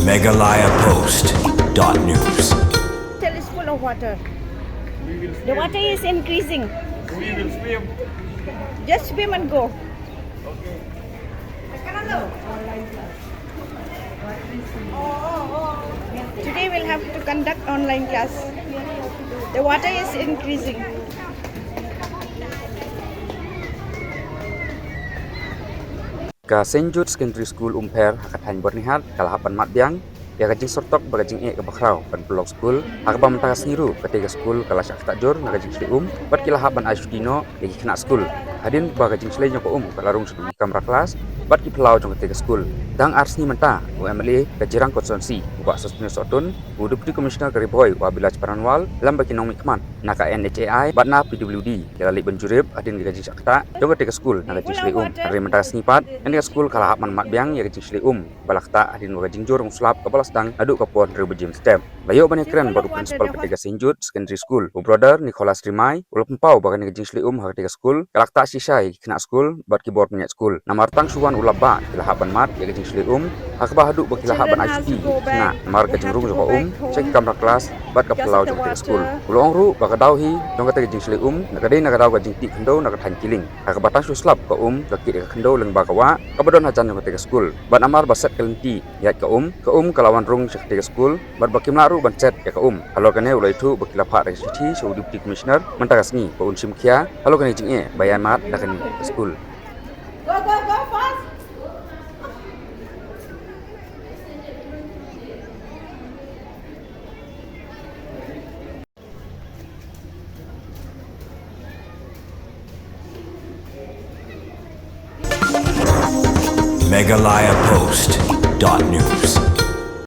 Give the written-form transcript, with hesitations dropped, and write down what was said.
MeghalayaPost.news. Hotel is full of water. We will The swim. water is increasing. We will swim. Just swim and go. Okay. Today we'll have to conduct online class. The water is increasing. Ka St. Jude Secondary School Umpher hakathan bernihat kalahapan mat biang ya gajing sortok bagajing ke bakrau pan pelok school hakba mentaka sniru ketiga school kalas takjur ngajing Shlei bat kilahapan Shutino lagi kena school hadin bagajing Shlei nyoko kalarung sudu kamera kelas bat ki pelau jong ketiga school dang arsni menta MLA kajirang konsonsi buka sosmino sotun deputy commissioner kari boy wa bilaj paranwal lam bagi nong mikman naka NHAI bat na PWD kala li ben Jurip hadin gajing sakta jong ketiga school na gajing Shlei hari mentaka snipat ini school kalahapan mat biang ya gajing Shlei balakta hadin gajing jorong slap kepala sedang aduk kapon dari bejim step layo banyak keren baru principal ketiga St. Jude Secondary School brother Nicholas Rimai ulap empau bagan gajing Shlei ketiga school kalakta sisai kena school bat keyboard punya school namar tang suwan ulap ba kilahaban mat ya gajing Shlei hakba haduk bakilahaban ICT kena namar gajing rung joko cek kamera kelas bat kapelau jong ketiga school ulong ru bakadauhi jong ketiga gajing Shlei nakadai nakadau gajing ti kendo nakatan kiling hakba tang suslap ka kakit kendo leng bakawa kabadon hajan jong ketiga school bat namar baset kelenti ya ka kalawan rung cek ketiga school bat bakim laru ban chat ya ka halo kane ulai tu bakilapha registry so deputy commissioner mentaka Sngi ko unsim khia halo kane jing bayan mat dakan school Go fast. MeghalayaPost.news.